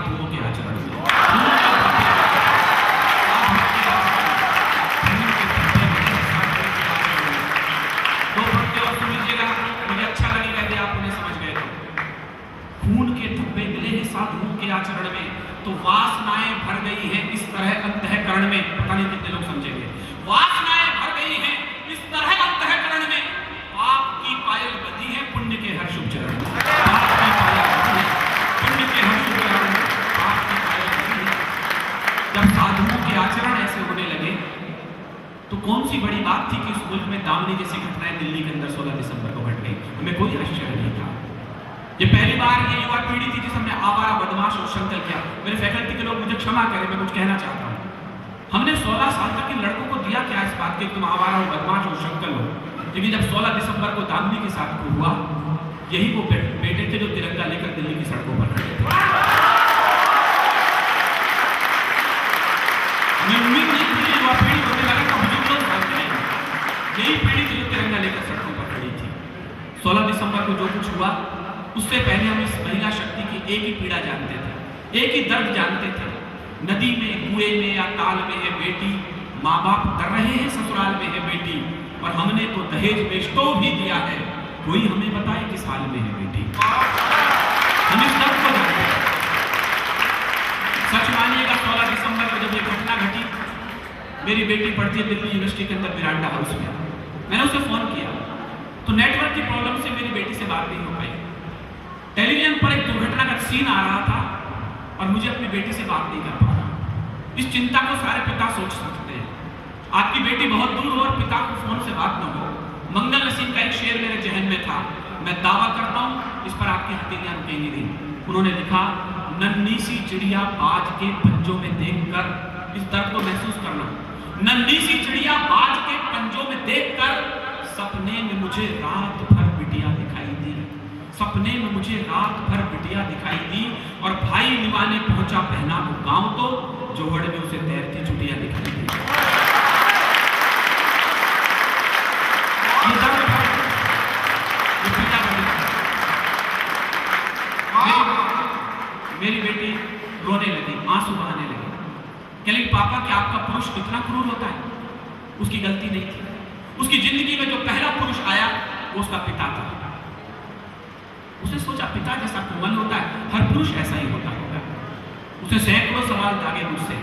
साधुओं के आचरण में। दो पंक्ति और सुन लीजिएगा, मुझे अच्छा लगेगा यदि आप उन्हें समझ गए तो। खून के धब्बे मिले हैं साधुओं के आचरण में, तो वासनाएं भर गई हैं इस तरह अंतःकरण में। पता नहीं कितने लोग समझेंगे। वासनाएं भर गई हैं इस तरह अंतःकरण में, पाप की पायल बंधी है पुण्य के हर शुभ चरण में। पाप की पायल बंधी है पुण्य के हर शुभ चरण में, पाप की पायल बंधी है। जब साधुओं के आचरण ऐसे होने लगे तो कौन सी बड़ी बात थी कि उस मुल्क में दामनी जैसी घटनाएं दिल्ली के अंदर 16 दिसंबर को घट गई। हमें कोई आश्चर्य नहीं था। ये पहली बार ये युवा पीढ़ी थी जिसे हमने आवारा बदमाश और शंकर किया। मेरे फैकल्टी के लोग मुझे क्षमा करें, मैं कुछ कहना चाहता हूँ। हमने 16 साल तक के लड़कों को दिया क्या इस बात के तुम आवारा और बदमाश और शंकर हो, लेकिन जब 16 दिसंबर को दामनी के साथ हुआ, यही वो बेटे थे जो तिरंगा लेकर दिल्ली की सड़कों पर खड़े थे। उम्मीद नहीं थी युवा पीढ़ी होने लगा था, बुजुर्ग लोग भागते हैं। यही पीढ़ी थी जो तिरंगा लेकर सड़कों पर खड़ी थी। 16 दिसंबर को जो कुछ हुआ उससे पहले हम इस महिला शक्ति की एक ही पीड़ा जानते थे, एक ही दर्द जानते थे। नदी में, कुएं में या ताल में है बेटी, माँ बाप डर रहे हैं ससुराल में है बेटी, और हमने तो दहेज बेच तो भी दिया है, कोई हमें बताए किस हाल में है बेटी। हम इस दर्द को जानते हैं। सच मानिएगा 16 दिसंबर को जब ये घटना घटी, मेरी बेटी पढ़ती है दिल्ली यूनिवर्सिटी के अंदर मिरांडा हाउस में। मैंने उसे फोन किया तो नेटवर्क की प्रॉब्लम से मेरी बेटी से बात नहीं हो पाई। टेलीविजन पर एक दुर्घटना का सीन आ रहा था और मुझे अपनी बेटी से बात नहीं कर पा रहा। इस चिंता को सारे पिता सोच सकते हैं। आपकी बेटी बहुत दूर हो और पिता को फोन से बात न हो। मंगल नसीम का एक शेर मेरे जहन में था, मैं दावा करता हूं इस पर आपकी हथेलियां रुकेंगी नहीं। उन्होंने लिखा, नन्ही सी चिड़िया बाज के पंजों में देखकर, इस दर्द को महसूस करना, नन्ही सी चिड़िया बाज के पंजों में देखकर सपने में मुझे रात भर बिटिया दिखाई दी। सपने में मुझे रात भर बिटिया दिखाई दी और भाई निभाने पहुंचा पहना वो गांव, तो जोहड़ में उसे तैरती चुटिया दिखाई दी। मेरी बेटी रोने लगी, आंसू बहाने लगी। कहली, पापा क्या आपका पुरुष इतना क्रूर होता है? उसकी गलती नहीं थी। उसकी जिंदगी में जो पहला पुरुष आया वो उसका पिता था। उसने सोचा पिता जैसा कोमल होता है, हर पुरुष ऐसा ही होता होगा। उसे सैकड़ों सवाल दागे मुझसे।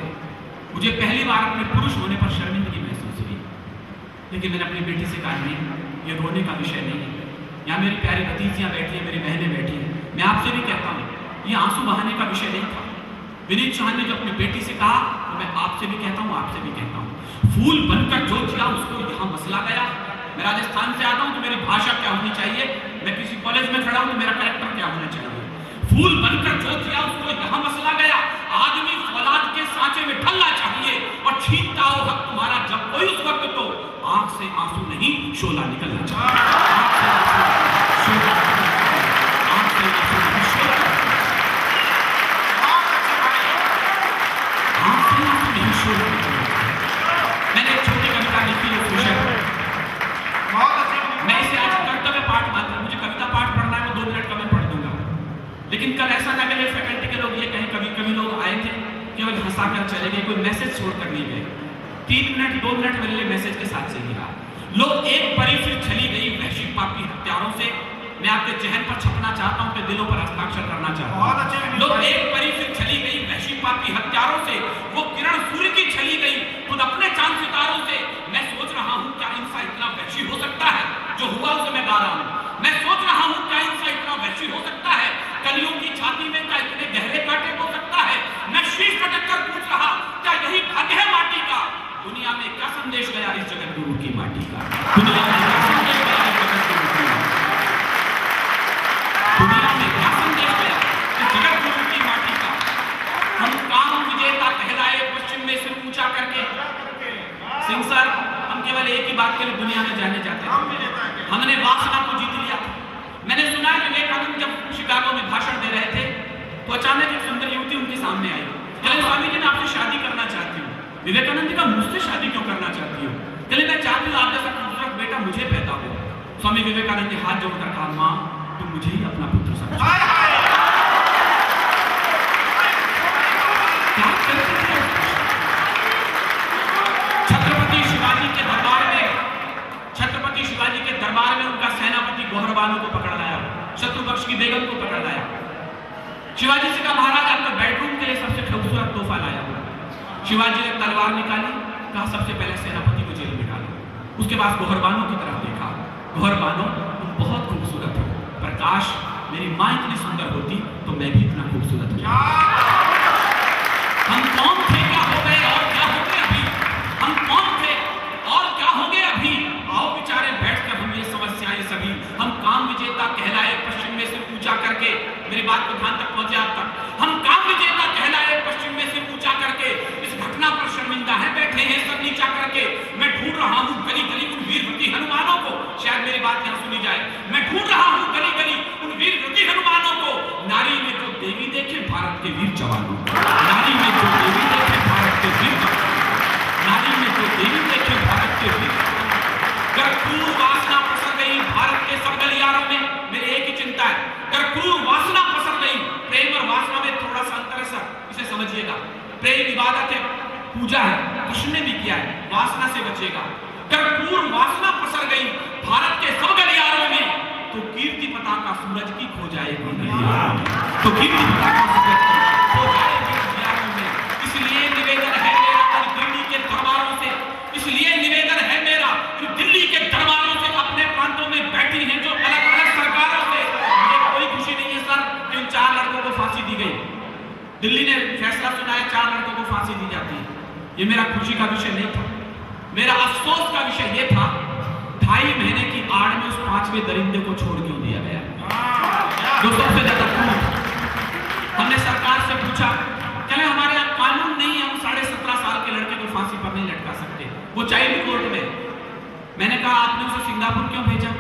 मुझे पहली बार अपने पुरुष होने पर शर्मिंदगी महसूस हुई, लेकिन मैंने अपनी बेटी से कहा, नहीं, ये रोने का विषय नहीं है। यहाँ मेरी प्यारी भतीजियां बैठी हैं, मेरी बहनें बैठी हैं, मैं आपसे भी कहता हूँ ये आंसू बहाने का विषय नहीं था। विनीत चौहान ने जो अपनी बेटी से कहा, तो मैं आपसे भी कहता हूँ, आपसे भी कहता हूँ, फूल बनकर जो जिया उसको यहाँ मसला गया। मैं राजस्थान से आता हूँ तो मेरी भाषा क्या होनी चाहिए, मैं किसी कॉलेज में खड़ा हूँ तो मेरा कैरेक्टर क्या होना चाहिए। फूल बनकर जो जिया उसको यहाँ मसला गया। आदमी फौलाद के सांचे में ढलना चाहिए और छीनता हो हक तुम्हारा जब कोई उस वक्त, तो आंख से आंसू नहीं शोला निकलना चाहिए। मैंने एक छोटी कविता लिखी है विषय पर, मैं इसे आज कर्तव्य पाठ मानता हूं। मुझे कविता पाठ पढ़ना है, वो 2 मिनट का मैं पढ़ दूंगा, लेकिन कल ऐसा ना कहे फैकल्टी के लोग ये कहें, कभी लोग आए थे केवल हंसा कर चले गए, कोई मैसेज छोड़कर नहीं गए। 3 मिनट 2 मिनट मेरे लिए मैसेज के साथ चाहिए। लोग एक परी फिर चली गई वहशी पापी हत्यारों से। मैं आपके जहन पर छपना चाहता हूं, अपने दिलों पर हस्ताक्षर करना चाहता हूं। लोग एक परी फिर चली गई वहशी पापी हत्यारों से, वो किरण सूर्य की चली गई खुद अपने चांद सितारों से। मैं सोच रहा हूं क्या इंसान इतना वहशी हो सकता है, जो हुआ उसे मैं गा रहा हूं। मैं सोच रहा हूं क्या इंसान इतना वहशी हो सकता है, कलियों की छाती में क्या इतने गहरे कांटे हो सकता है। मैं शीश पटक कर पूछ रहा, क्या यही भाग्य है माटी का? दुनिया में क्या संदेश गया इस जगत गुरु की माटी का? दुनिया में क्या संदेश गया इस जगत गुरु की? दुनिया में क्या संदेश गया इस जगत गुरु की माटी का? हम काम विजेता कहलाए पश्चिम में सिर ऊंचा करके। सिंह सर, हम केवल एक ही बात के लिए दुनिया में जाने जाते हैं, हमने वासना को जीत लिया। मैंने सुना है विवेकानंद जब शिकागो में भाषण दे रहे थे तो अचानक एक सुंदर युवती उनके सामने आई। कहले, स्वामी जी मैं आपसे शादी करना चाहती हूँ। विवेकानंद जी का, मुझसे शादी क्यों करना चाहती हो? कहले, मैं चाहती हूँ आप जैसा खूबसूरत बेटा मुझे पैदा हो। स्वामी विवेकानंद जी हाथ जोड़कर कहा, माँ तुम मुझे ही अपना पुत्र समझो। बेगम को पकड़ लाया। शिवाजी से कहा महाराज आपका बेडरूम के लिए सबसे खूबसूरत तोहफा लाया। शिवाजी ने तलवार निकाली, कहा सबसे पहले सेनापति को जेल में डालो। उसके बाद गौहरबानो की तरफ देखा, गौहरबानो तुम बहुत खूबसूरत हो, पर काश मेरी माँ इतनी सुंदर होती तो मैं भी इतना खूबसूरत होता। हम कौन थे, क्या हो गए और क्या हो गए अभी, हम कौन थे और क्या हो गए अभी। आओ बेचारे बैठकर हम ये समस्याएं सभी, हम काम विजेता कहलाए पश्चिम में सिर ऊंचा करके, मेरी बात को ध्यान तक पहुंचे आप तक, हम काम विजेता कहलाए पश्चिम में सिर ऊंचा करके, इस घटना पर शर्मिंदा है, बैठे हैं सब नीचा करके। मैं ढूंढ रहा हूं गली गली उन वीरवती हनुमानों को, शायद मेरी बात यहां सुनी जाए, मैं ढूंढ रहा हूं गली गली उन वीरवती हनुमानों को, नारी में जो देवी देखे भारत के वीर जवानों को, नारी में जो देवी देखे भारत के वीर जवानों, नारी में जो देवी देखे भारत के वीर। अगर क्रूर वासना पसर गई भारत के सब गलियारों में, मेरी एक ही चिंता है, अगर क्रूर वासना पसर गई, प्रेम और वासना में थोड़ा सा अंतर है सर, इसे समझिएगा। प्रेम इबादत है, पूजा है, कृष्ण ने भी किया है, वासना से बचेगा। अगर क्रूर वासना पसर गई भारत के सब गलियारों में, तो कीर्ति पताका सूरज की खो जाएगी, तो कीर्ति पताका सूरज की खो जाएगी गलियारों में। इसलिए निवेदन है मेरा दिल्ली के दरबारों से, इसलिए निवेदन है मेरा दिल्ली के दरबारों से, अपने प्रांतों में बैठी हैं जो अलग अलग सरकारों से, मुझे कोई खुशी नहीं है सर कि उन 4 लड़कों को फांसी दी गई। दिल्ली ने फैसला सुनाया 4 लड़कों को फांसी दी जाती है, ये मेरा खुशी का विषय नहीं था, मेरा अफसोस का विषय ये था 2.5 महीने की आड़ में उस 5वें दरिंदे को छोड़ क्यों दिया गया, जो सबसे ज्यादा क्रूर। हमने सरकार से पूछा, चले हमारे यहाँ कानून नहीं है, हम 17.5 साल के लड़के को फांसी पर नहीं लटका सकते, वो चाइल्ड कोर्ट में। मैंने कहा आपने उसे सिंगापुर क्यों भेजा,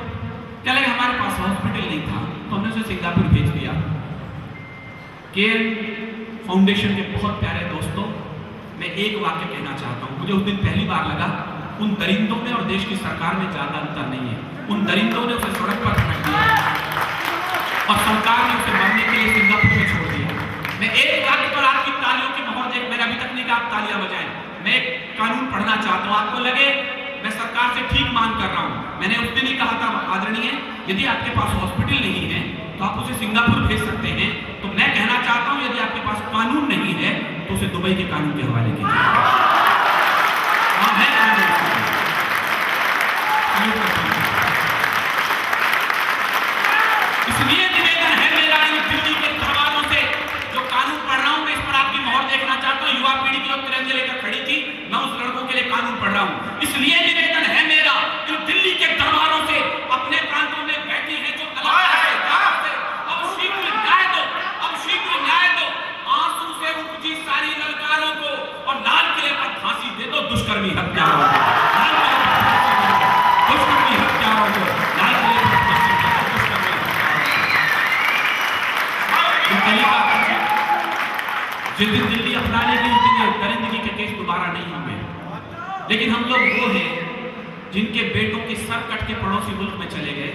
चले हमारे पास हॉस्पिटल नहीं था तो हमने उसे सिंगापुर भेज दिया। केयर फाउंडेशन के बहुत प्यारे दोस्तों, मैं एक वाक्य कहना चाहता हूं, मुझे उस दिन पहली बार लगा उन दरिंदों में और देश की सरकार में ज्यादा अंतर नहीं है। उन दरिंदों ने उसे सड़क पर फेंक दिया और सरकार ने उसे मरने के लिए सिंगापुर में छोड़ दिया। मैं एक वाक्य पर आपकी तालियों की मोहर देख, मैंने अभी तक नहीं कहा आप तालियां बजाएं, मैं एक कानून पढ़ना चाहता हूं, आपको लगे मैं सरकार से ठीक मांग कर रहा हूं। मैंने उस दिन ही कहा था आदरणीय, यदि आपके पास हॉस्पिटल नहीं है तो आप उसे सिंगापुर भेज सकते हैं, तो मैं कहना चाहता हूं यदि आपके पास कानून नहीं है तो उसे दुबई के कानून के हवाले कीजिए। इसलिए निवेदन है मेरा दिल्ली के दरबारों से, जो कानून पढ़ रहा हूं मैं इस पर आपकी मोहर देखना चाहता हूं। युवा पीढ़ी जो तिरंगे लेकर खड़ी थी, मैं उस लड़कों के लिए कानून पढ़ रहा हूं। इसलिए निवेदन है मेरा दिल्ली के दरबारों से, अपने प्रांतों में बैठी है जो अलग है, अब शीघ्र न्याय दो, अब शीघ्र न्याय दो, आंसू से उपजी सारी ललकारों को, और लाल किले पर फांसी दे दो दुष्कर्मी हत्यारों को, दुष्कर्मी हत्यारों को लाल किले पर फांसी दे दो दुष्कर्मी हत्यारों को। जिस दिन दिल्ली अपना लेगी उस दिन दरिंदगी के केस दोबारा नहीं होंगे, लेकिन हम लोग वो हैं जिनके बेटों के सर कट के पड़ोसी मुल्क में चले गए,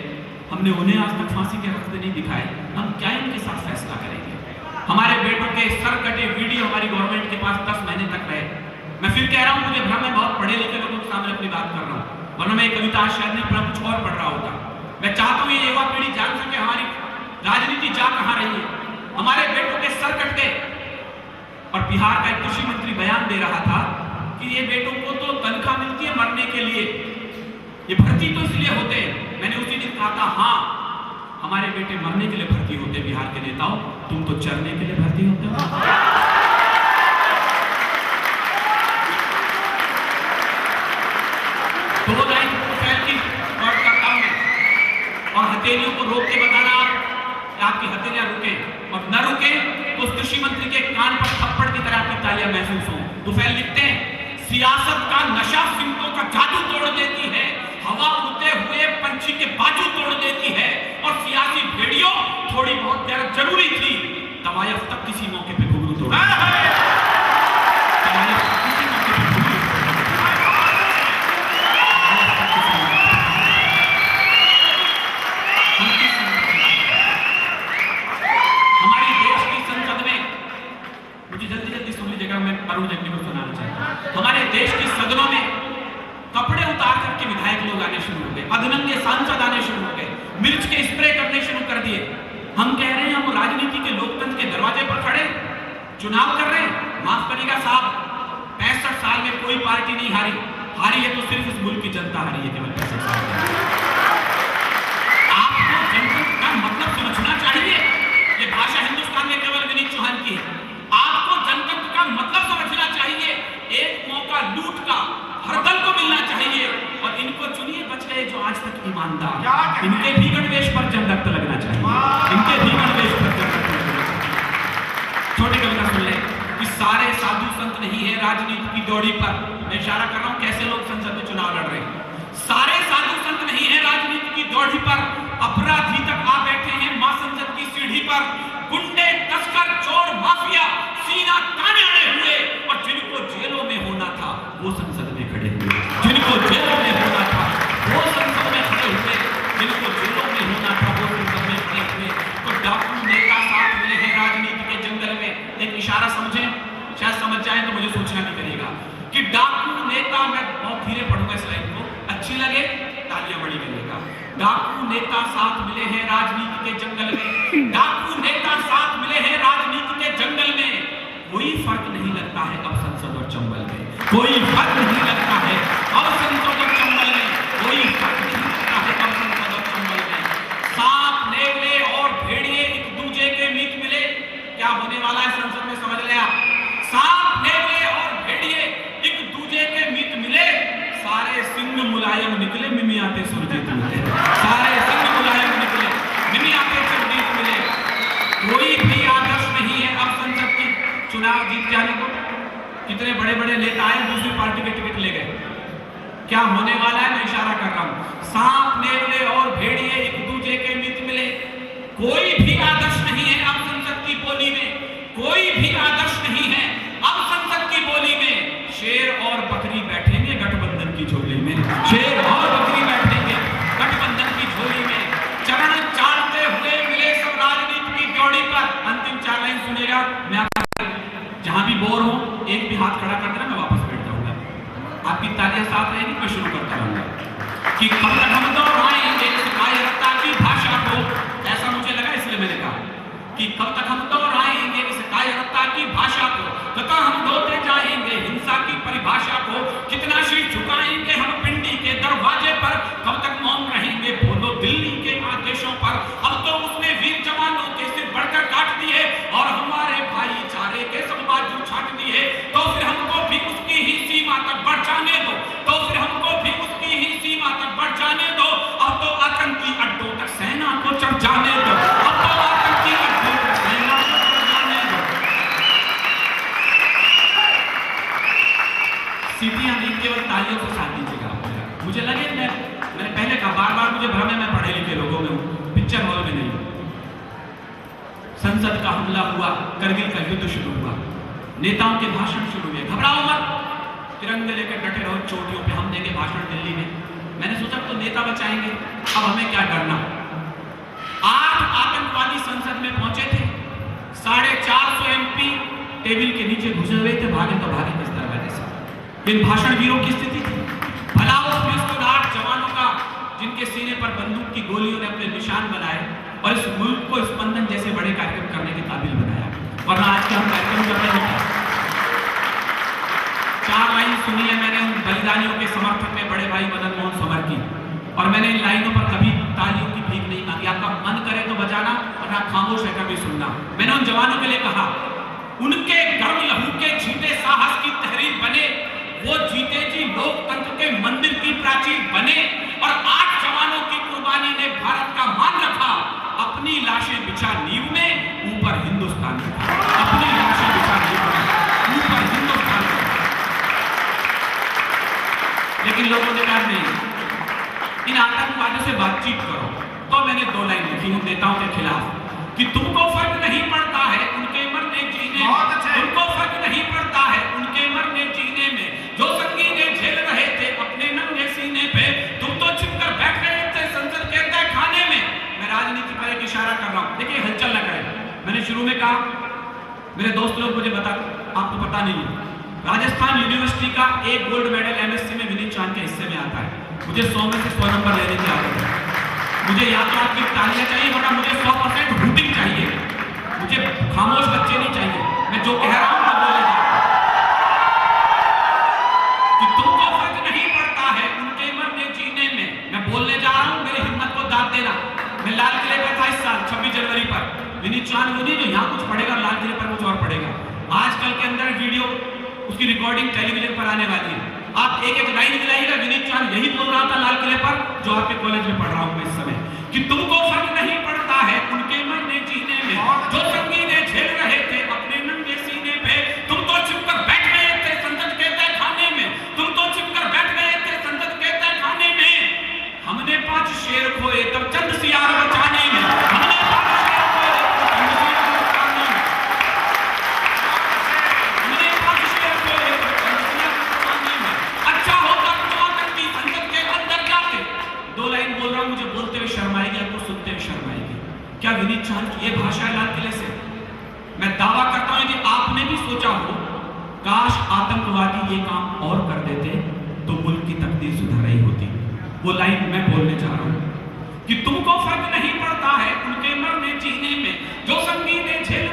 हमने उन्हें आज तक फांसी के रास्ते नहीं दिखाए, हम क्या इनके साथ फैसला करेंगे। हमारे बेटों के सर कटे वीडियो हमारी गवर्नमेंट के पास 10 महीने तक रहे। मैं फिर कह रहा हूं, मुझे भ्रम है, बहुत पढ़े लिखे लोगों के सामने अपनी बात कर रहा हूं, वरना मैं कविता शायद नहीं पढ़ा, कुछ और पढ़ रहा होता। मैं चाहता हूं ये युवा पीढ़ी जान सके हमारी राजनीति जा कहां रही है। हमारे बेटों के सर कट गए, और बिहार का एक कृषि मंत्री बयान दे रहा था कि ये बेटों को तो तनख्वाह मिलती है मरने के लिए, ये भर्ती तो इसलिए होते हैं। मैंने उसी दिन कहा था, हाँ हमारे बेटे मरने के लिए भर्ती होते बिहार के नेताओं, तुम तो चरने के लिए भर्ती होते हो। दो लाइन की बात करता हूं और हथेलियों को रोक के बताना आप आपकी हथेलियां रुके, और न रुके तो उस कृषि मंत्री के कान पर थप्पड़ की तरह आपकी तालियां महसूस हो। तुफैल लिखते हैं, सियासत का नशा सिमटों का जादू तोड़ देती है, हवा उड़ते हुए पंछी के बाजू तोड़ देती है, और सियासी भेड़ियों थोड़ी बहुत देर जरूरी थी, तवायफ तक किसी मौके पे घुघरू तोड़ हमारी देश की संसद में, मुझे जल्दी जल्दी सुन लीजिएगा, मैं अरुण जेटली को सुनाना चाहता हूं। हमारे देश की सदनों में कपड़े उतार करके विधायक लोग आने शुरू हो गए, अधनंगे सांसद आने शुरू हो गए, मिर्च के स्प्रे करने शुरू कर दिए। हम कह रहे हैं हम राजनीति के लोकतंत्र के दरवाजे पर खड़े चुनाव कर रहे हैं। माफ करिएगा साहब, 65 साल में कोई पार्टी नहीं हारी, हारी है तो सिर्फ इस मुल्क की जनता हारी है, केवल 65 साल में। आपको जनतंत्र का मतलब समझना चाहिए। ये भाषा हिंदुस्तान में केवल विनीत चौहान की है। आपको जनतंत्र का मतलब समझना चाहिए। एक मौका लूट का हर दल को मिलना चाहिए और इनको चुनिए बच गए जो आज तक ईमानदार, इनके भी गणवेश पर जब रक्त लगना चाहिए, इनके भी गणवेश पर जब रक्त लगना चाहिए। छोटी कविता सुन ले कि सारे साधु संत नहीं है राजनीति की दौड़ी पर। मैं इशारा कर रहा हूं कैसे लोग संसद में चुनाव लड़ रहे हैं। सारे साधु संत नहीं है राजनीति की दौड़ी पर, अपराधी तक आ बैठे हैं मां संसद की सीढ़ी पर। गुंडे, तस्कर, चोर, माफिया सीना ताने अड़े हुए और जिनको जेलों में होना था वो संसद में खड़े हुए, जिनको जेलों में होना था वो संसद में खड़े हुए, जिनको जेलों में होना था वो संसद में खड़े हुए। तो डाकू नेता साथ मिले हैं राजनीति के जंगल में। एक इशारा समझें, शायद समझ जाए तो मुझे सोचना नहीं करेगा कि डाकू नेता, मैं बहुत धीरे पढ़ूंगा इस लाइन को, अच्छी लगे तालियां बड़ी करिएगा। डाकू नेता साथ मिले हैं राजनीति के जंगल में, डाकू नेता साथ मिले हैं राजनीति के जंगल में। कोई फर्क नहीं लगता है अब संसद और चंबल में, कोई फर्क नहीं लगता है अब संसद और चंबल में, कोई फर्क नहीं लगता है अब संसद और चंबल में। सांप, नेवले और भेड़िए एक दूसरे के मीत मिले। क्या होने वाला है संसद में समझ ले आप। सांप, नेवले और भेड़िए एक दूसरे के मीत मिले। सारे सिंह मुलायम निकले, मिमियाते सुरजीत मिले। सारे सिंह मुलायम निकले, मिमियाते सुरजीत मिले। कोई भी आदर्श नहीं है अब संसद की चुनाव जीत जाने को। कितने बड़े बड़े नेता आए दूसरी पार्टी के टिकट ले गए। क्या होने वाला है मैं इशारा कर रहा हूं। सांप, नेवले और भेड़िए एक दूसरे के मीत मिले। कोई भी आदर्श नहीं है अब संसद की बोली में, कोई भी आदर्श नहीं है अब संसद की बोली में। शेर और बकरी बैठेंगे गठबंधन की झोली में, शेर और बकरी बैठेंगे गठबंधन की झोली में। चरण चालते हुए मिले सब राजनीति की ड्योढ़ी पर। अंतिम 4 लाइन सुनेगा, मैं जहां भी बोर हो एक भी हाथ खड़ा कर देना, मैं वापस बैठ जाऊंगा। आपकी तालियां साथ रहेंगी, मैं शुरू करता रहूंगा कि कब तक हम दोहराएंगे इस कायरता की भाषा को। ऐसा मुझे लगा इसलिए मैंने कहा कि कब तक हम दोहराएंगे इस कायरता की भाषा को, तथा हम ढोते जाएंगे हिंसा की परिभाषा को। कितना शीश झुकाएंगे हम पिंडी के दरवाजे पर, कब तक मौन रहेंगे बोलो दिल्ली के आदेशों पर। अब तो उसने वीर जवानों के सिर बढ़कर काट दिए और हमारे भाईचारे के सब बाजू छाट दिए। तो फिर हमको भी उसकी ही सीमा तक बढ़ जाने दो, तो फिर हमको भी उसकी ही सीमा तक बढ़ जाने दो। अब तो आतंकी अड्डों तक सेना को चढ़ जाने दो, अब तो आतंकी अड्डों तक सेना को चढ़ जाने दो। सीटियां नहीं, केवल तालियों से साथ दीजिएगा। मुझे लगे मैंने पहले कहा, बार बार मुझे भ्रम है मैं पढ़े लिखे लोगों में हूं, पिक्चर हॉल में नहीं। संसद का हमला हुआ, करगिल का युद्ध शुरू हुआ, नेताओं के भाषण शुरू हुए। घबराओ मत, तिरंगे लेकर डटे रहो, चोटियों पे हम देंगे भाषण दिल्ली में। मैंने सोचा तो नेता बचाएंगे, अब हमें क्या डरना। 8 आतंकवादी संसद में पहुंचे थे, 450 MP टेबल के नीचे घुसे हुए थे। भागे तो भागे किस दरवाजे से। इन भाषण वीरों की स्थिति थी। भला उस पुलिस 8 जवानों का जिनके सीने पर बंदूक की गोलियों ने अपने निशान बनाए और इस मुल्क को स्पंदन जैसे बड़े कार्यक्रम करने के काबिल बनाया, वरना आज के हम कार्यक्रम कर रहे हैं। 4 लाइन सुनी है मैंने उन बलिदानियों के समर्थन में बड़े भाई मदन मोहन समर की, और मैंने इन लाइनों पर कभी तालियों की भीख नहीं मांगी। आपका मन करे तो बजाना, वरना खामोश है कभी सुनना। मैंने उन जवानों के लिए कहा, उनके गर्म लहू के छींटे साहस की तहरीर बने, वो जीते जी लोकतंत्र के मंदिर की प्राचीर बने। और 8 जवानों की कुर्बानी ने भारत का मान रखा। अपनी लाशें बिछा नींव में, ऊपर हिंदुस्तान रखा। अपनी लाशें बिछा नींव में, ऊपर हिंदुस्तान रखा। लेकिन लोगों ने कहा नहीं, इन आतंकवादियों से बातचीत करो। तो मैंने 2 लाइन लिखी उन नेताओं के खिलाफ कि तुमको फर्क नहीं पड़ता है उनके मरने जीने में, तुमको फर्क नहीं पड़ता है उनके मरने जीने में। जो संगीने झेल रहे थे अपने नंगे सीने पे, तुम तो छिपकर बैठ गए थे संसद के तहखाने में। मैं राजनीति पर एक इशारा कर रहा हूं, देखिए हलचल न करें। मैंने शुरू में कहा, मेरे दोस्त लोग मुझे बता, आपको पता नहीं है, राजस्थान यूनिवर्सिटी का एक गोल्ड मेडल MSc में विनीत चौहान के हिस्से में आता है। मुझे 100 में से 100 नंबर लेने की आदत है। मुझे या तो आपकी तालियां चाहिए, वरना मुझे 100% मुझे खामोश बच्चे नहीं चाहिए, मैं जो कह रहा हूं मैं बोले जा रहा हूं कि तुमको फर्क नहीं पड़ता है उनके मरने जीने में। मैं बोलने जा रहा हूं, मेरी हिम्मत को दाद देना। मैं लाल किले पर था इस साल 26 जनवरी पर, विनीत चौहान मोदी जो यहाँ कुछ पढ़ेगा लाल किले पर कुछ और पढ़ेगा। आजकल के अंदर वीडियो उसकी रिकॉर्डिंग टेलीविजन पर आने वाली है, आप एक एक लाइन गिनाइएगा। विनीत चौहान यही बोल रहा था लाल किले पर जो आपके कॉलेज में पढ़ रहा हूं मैं इस समय, कि तुमको फर्क नहीं पड़ता है उनके मरने जीने में, जो संगीने झेल रहे थे अपने नंगे सीने पे। तुम तो छिपकर बैठ गए थे संसद के तहखाने में, तुम तो छिपकर बैठ गए थे संसद के तहखाने में। हमने 5 शेर खोए तब चंद सियार बचाने में, हमने 5 शेर खोए तब चंद सियार बचाने में, हमने 5 शेर खोए तब चंद सियार बचाने में। अच्छा होता तो आतंकी संसद के अंदर जाते। 2 लाइन बोल रहा हूं, मुझे बोलते हुए शर्म आएगी, आपको सुनते हुए शर्म आएगी। क्या विनीत चौहान की ये भाषा है लाल किले से? मैं दावा करता हूं यदि आपने भी सोचा हो काश आतंकवादी ये काम और कर देते तो मुल्क की तकदीर सुधर रही होती। वो लाइन मैं बोलने जा रहा हूं कि तुमको फर्क नहीं पड़ता है उनके मरने जीने में, जो संगीने झेल